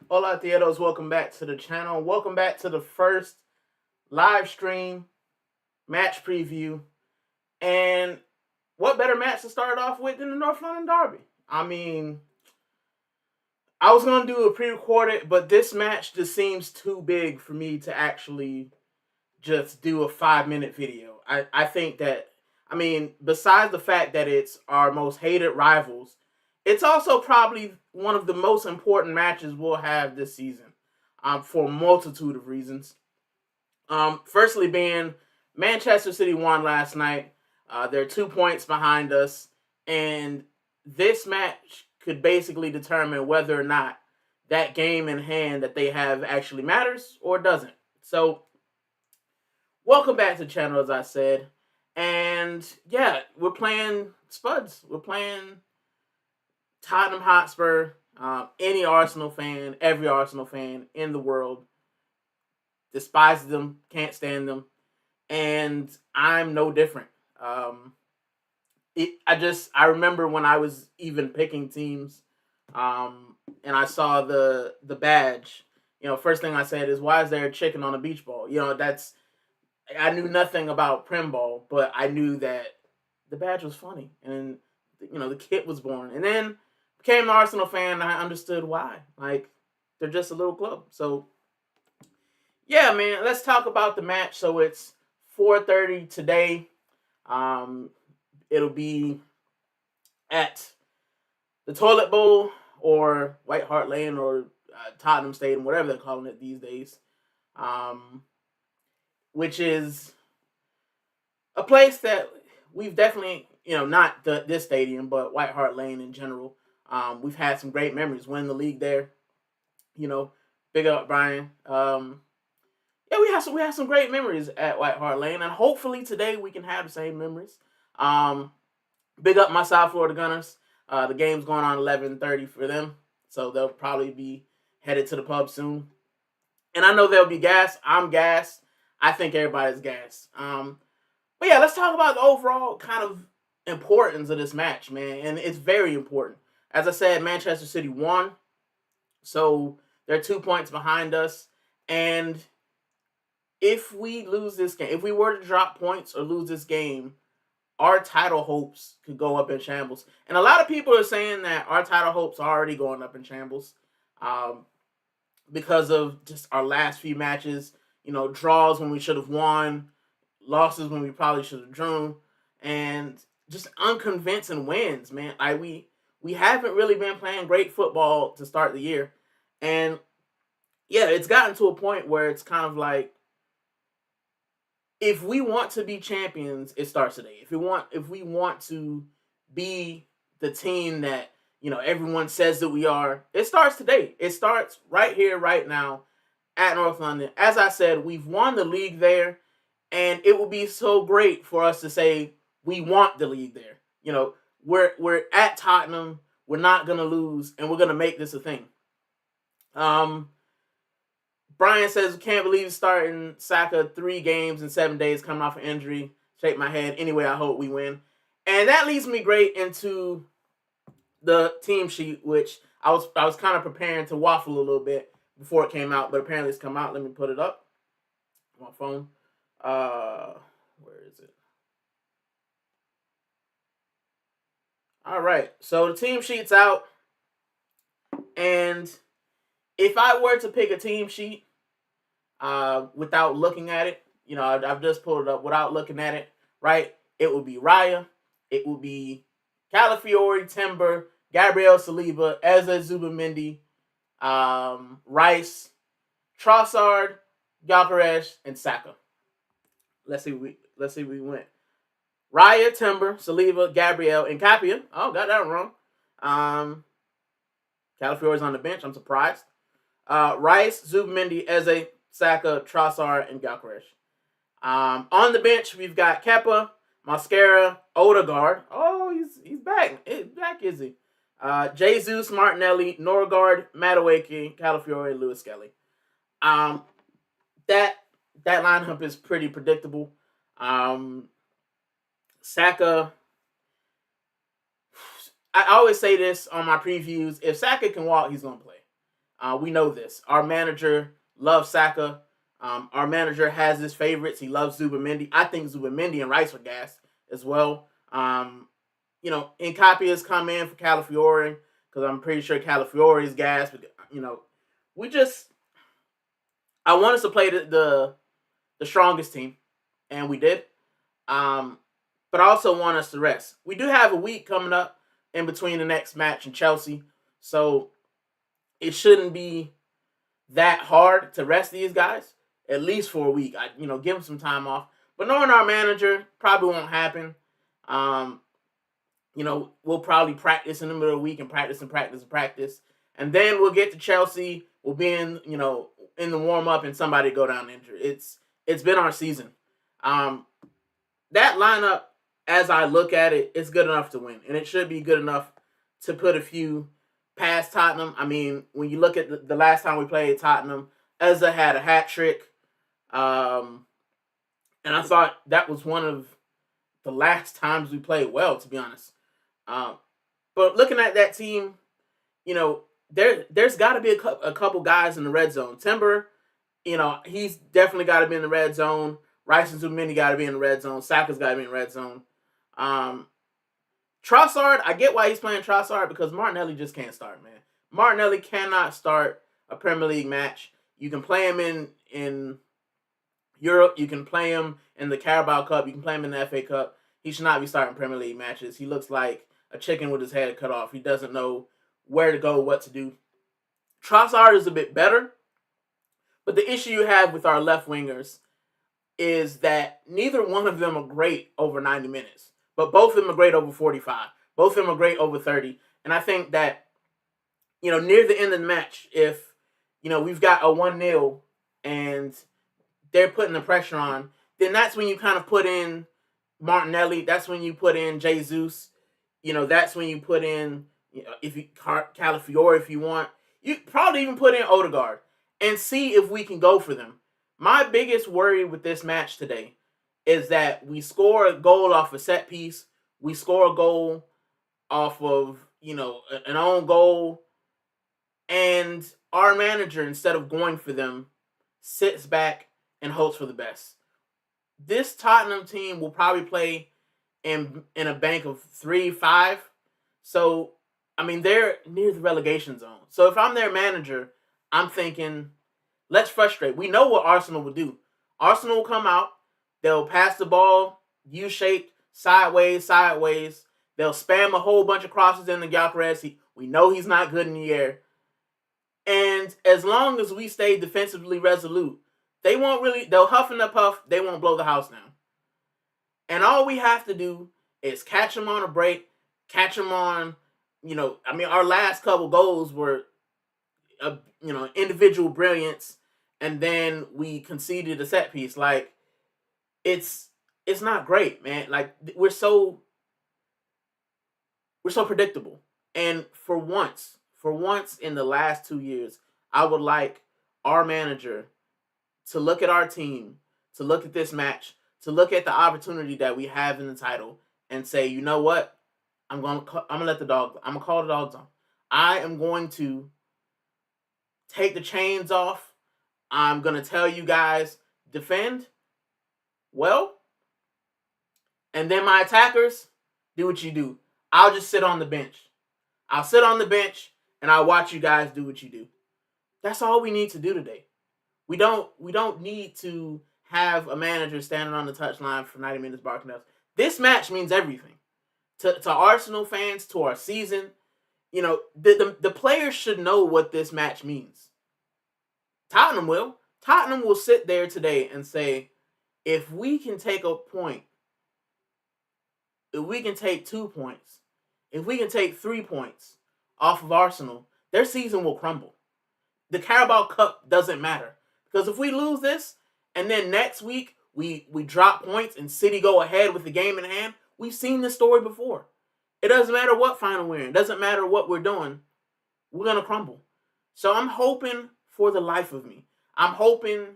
Hola, Theodos. Welcome back to the channel. Welcome back to the first live stream match preview. And what better match to start off with than the North London Derby? I mean, I was going to do a pre-recorded, but this match just seems too big for me to actually just do a 5-minute video. I think that, besides the fact that it's our most hated rivals, it's also probably one of the most important matches we'll have this season, for a multitude of reasons. Firstly, being Manchester City won last night. They're 2 points behind us, and this match could basically determine whether or not that game in hand that they have actually matters or doesn't. So, welcome back to the channel, as I said. And yeah, we're playing Spuds. We're playing Tottenham Hotspur. Any Arsenal fan, every Arsenal fan in the world despises them, can't stand them, and I'm no different. I remember when I was even picking teams, and I saw the badge. First thing I said is, "Why is there a chicken on a beach ball?" I knew nothing about Prim Ball, but I knew that the badge was funny, and the kit was born, and then became an Arsenal fan. And I understood why. Like, they're just a little club. So yeah, man, let's talk about the match. So it's 4:30 today. It'll be at the Toilet Bowl or White Hart Lane or Tottenham Stadium, whatever they're calling it these days, which is a place that we've definitely, not this stadium, but White Hart Lane in general. We've had some great memories winning the league there. Big up Brian. Yeah, we have some great memories at White Hart Lane, and hopefully today we can have the same memories. Big up my South Florida Gunners. The game's going on 11:30 for them, so they'll probably be headed to the pub soon. And I know they'll be gassed. I'm gassed. I think everybody's gassed. But yeah, let's talk about the overall kind of importance of this match, man. And it's very important. As I said, Manchester City won, so they're 2 points behind us. And if we lose this game, if we were to drop points or lose this game, our title hopes could go up in shambles. And a lot of people are saying that our title hopes are already going up in shambles, because of just our last few matches. Draws when we should have won, losses when we probably should have drawn, and just unconvincing wins, man. We haven't really been playing great football to start the year. And yeah, it's gotten to a point where it's kind of like, if we want to be champions, it starts today. If we want to be the team that everyone says that we are, it starts today. It starts right here, right now, at North London. As I said, we've won the league there, and it would be so great for us to say we want the league there. We're at Tottenham. We're not gonna lose, and we're gonna make this a thing. Brian says, can't believe he's starting Saka 3 games in 7 days coming off an injury. Shake my head. Anyway, I hope we win. And that leads me great into the team sheet, which I was kind of preparing to waffle a little bit before it came out, but apparently it's come out. Let me put it up on my phone. Where is it? All right. So the team sheet's out. And if I were to pick a team sheet, without looking at it, I've just pulled it up without looking at it, right? It would be Raya, it would be Calafiori, Timber, Gabriel Saliba, Eze Zubamendi, Rice, Trossard, Gyökeres, and Saka. Let's see we went. Raya, Timber, Saliba, Gabriel, and Capia. Oh, got that wrong. Calafiori's on the bench. I'm surprised. Rice, Zubamendi, Eze, Saka, Trossard, and Gyökeres. On the bench, we've got Kepa, Mascara, Odegaard. Oh, he's back. He's back, is he? Jesus, Martinelli, Norgard, Madueke, Calafiori, and Lewis Skelly. That lineup is pretty predictable. Saka. I always say this on my previews: if Saka can walk, he's gonna play. We know this. Our manager loves Saka. Our manager has his favorites. He loves Zubimendi. I think Zubimendi and Rice are gas as well. Nkapia has come in for Calafiore because I'm pretty sure Calafiore is gas. But I want us to play the strongest team, and we did. But I also want us to rest. We do have a week coming up in between the next match and Chelsea, so it shouldn't be that hard to rest these guys, at least for a week. Give them some time off. But knowing our manager, probably won't happen. We'll probably practice in the middle of the week and practice. And then we'll get to Chelsea. We'll be in the warm-up and somebody go down injured. It's been our season. That lineup, as I look at it, is good enough to win. And it should be good enough to put a few past Tottenham. I mean, when you look at the last time we played Tottenham, Eza had a hat trick. And I thought that was one of the last times we played well, to be honest. But looking at that team, there's got to be a couple guys in the red zone. Timber, he's definitely got to be in the red zone. Rice and Zubimendi got to be in the red zone. Saka's got to be in the red zone. Trossard, I get why he's playing Trossard because Martinelli just can't start, man. Martinelli cannot start a Premier League match. You can play him in Europe. You can play him in the Carabao Cup. You can play him in the FA Cup. He should not be starting Premier League matches. He looks like a chicken with his head cut off. He doesn't know where to go, what to do. Trossard is a bit better, but the issue you have with our left wingers is that neither one of them are great over 90 minutes, but both of them are great over 45. Both of them are great over 30. And I think that, near the end of the match, if, we've got a 1-0 and they're putting the pressure on, then that's when you kind of put in Martinelli. That's when you put in Jesus. That's when you put in, Calafiore if you want. You probably even put in Odegaard and see if we can go for them. My biggest worry with this match today is that we score a goal off a set piece. We score a goal off of, an own goal. And our manager, instead of going for them, sits back and hopes for the best. This Tottenham team will probably play in a bank of 3-5. So, they're near the relegation zone. So if I'm their manager, I'm thinking, let's frustrate. We know what Arsenal will do. Arsenal will come out. They'll pass the ball U-shaped, sideways. They'll spam a whole bunch of crosses in the Gyökeres. We know he's not good in the air. And as long as we stay defensively resolute, they'll huff and puff. They won't blow the house down. And all we have to do is catch them on a break, catch them on, our last couple goals were, individual brilliance, and then we conceded a set piece. Like, it's not great, man. Like, we're so predictable. And for once in the last 2 years, I would like our manager to look at our team, to look at this match, to look at the opportunity that we have in the title and say, you know what? I'm gonna call the dogs on. I am going to take the chains off. I'm gonna tell you guys, defend well, and then my attackers, do what you do. I'll just sit on the bench. I'll sit on the bench and I'll watch you guys do what you do. That's all we need to do today. We don't need to have a manager standing on the touchline for 90 minutes barking us. This match means everything. To Arsenal fans, to our season, the players should know what this match means. Tottenham will. Tottenham will sit there today and say, if we can take a point, if we can take 2 points, if we can take 3 points off of Arsenal, their season will crumble. The Carabao Cup doesn't matter. Because if we lose this, and then next week we drop points and City go ahead with the game in hand, we've seen this story before. It doesn't matter what final we're in. It doesn't matter what we're doing. We're going to crumble. So I'm hoping for the life of me. I'm hoping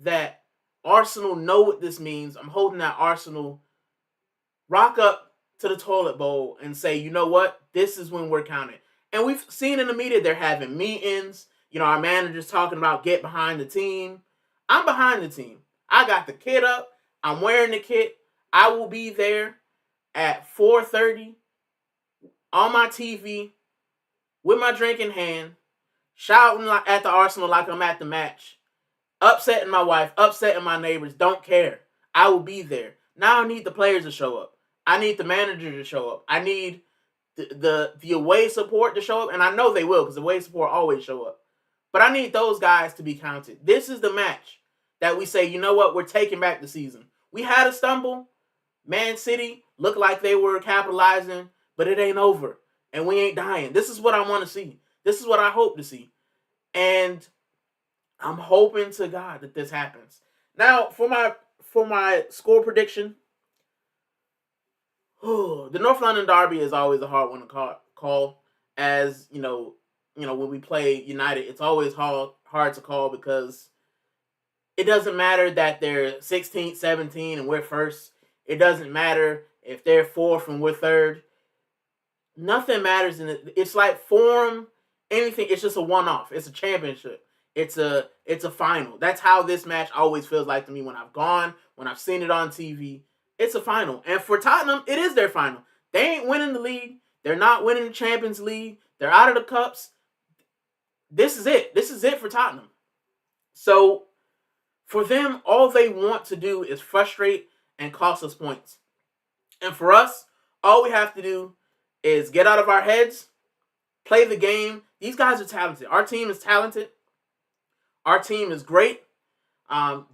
that Arsenal know what this means. I'm hoping that Arsenal rock up to the toilet bowl and say, you know what? This is when we're counting. And we've seen in the media they're having meetings. our manager's talking about get behind the team. I'm behind the team. I got the kit up. I'm wearing the kit. I will be there at 4:30 on my TV with my drink in hand, shouting at the Arsenal like I'm at the match, upsetting my wife, upsetting my neighbors. Don't care. I will be there. Now I need the players to show up. I need the manager to show up. I need the away support to show up, and I know they will because the away support always show up. But I need those guys to be counted. This is the match that we say, you know what, we're taking back the season. We had a stumble. Man City looked like they were capitalizing, but it ain't over, and we ain't dying. This is what I want to see. This is what I hope to see, and I'm hoping to God that this happens. Now, for my score prediction, the North London Derby is always a hard one to call. As when we play United, it's always hard to call because it doesn't matter that they're 16th, 17th, and we're first. It doesn't matter if they're fourth and we're third. Nothing matters in it. It's like form, anything. It's just a one-off. It's a championship. It's a final. That's how this match always feels like to me when I've gone, when I've seen it on TV. It's a final. And for Tottenham, it is their final. They ain't winning the league. They're not winning the Champions League. They're out of the cups. This is it. This is it for Tottenham. So for them, all they want to do is frustrate and cost us points. And for us, all we have to do is get out of our heads, play the game. These guys are talented. Our team is talented. Our team is great.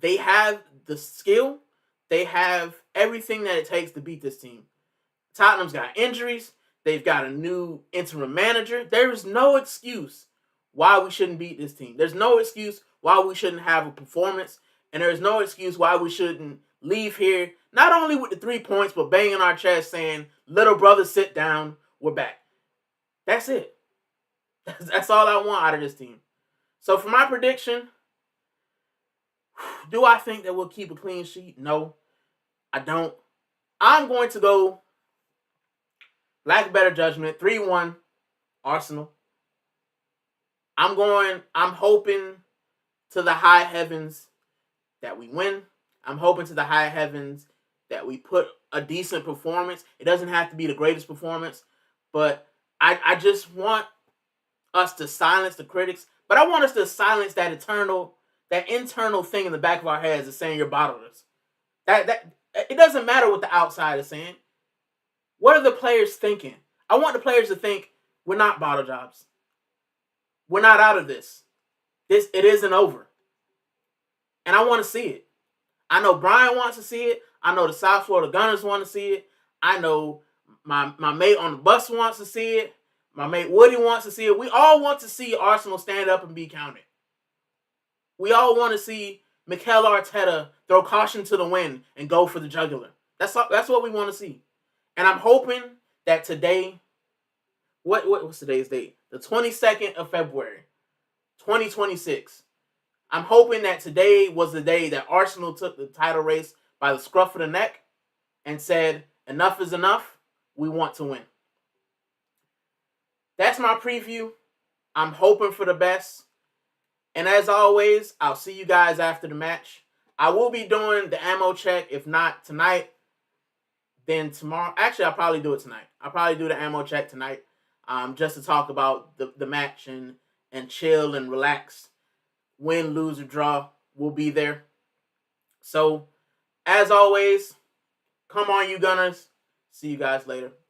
They have the skill. They have everything that it takes to beat this team. Tottenham's got injuries. They've got a new interim manager. There is no excuse why we shouldn't beat this team. There's no excuse why we shouldn't have a performance. And there's no excuse why we shouldn't leave here, not only with the 3 points, but banging our chest saying, little brother, sit down. We're back. That's it. That's all I want out of this team. So for my prediction, do I think that we'll keep a clean sheet? No, I don't. I'm going to go, lack of better judgment, 3-1 Arsenal. I'm hoping to the high heavens that we win. I'm hoping to the high heavens that we put a decent performance. It doesn't have to be the greatest performance, but I just want us to silence the critics. But I want us to silence that internal thing in the back of our heads that's saying you're bottlers. That it doesn't matter what the outside is saying. What are the players thinking? I want the players to think we're not bottle jobs. We're not out of this. It isn't over. And I want to see it. I know Brian wants to see it. I know the South Florida Gunners want to see it. I know my mate on the bus wants to see it. My mate Woody wants to see it. We all want to see Arsenal stand up and be counted. We all want to see Mikel Arteta throw caution to the wind and go for the jugular. That's what we want to see. And I'm hoping that today, what's today's date? The 22nd of February, 2026. I'm hoping that today was the day that Arsenal took the title race by the scruff of the neck and said, enough is enough. We want to win. That's my preview. I'm hoping for the best. And as always, I'll see you guys after the match. I will be doing the ammo check. If not tonight, then tomorrow. Actually, I'll probably do it tonight. I'll probably do the ammo check tonight, just to talk about the match and chill and relax. Win, lose, or draw, we'll be there. So, as always, come on, you Gunners. See you guys later.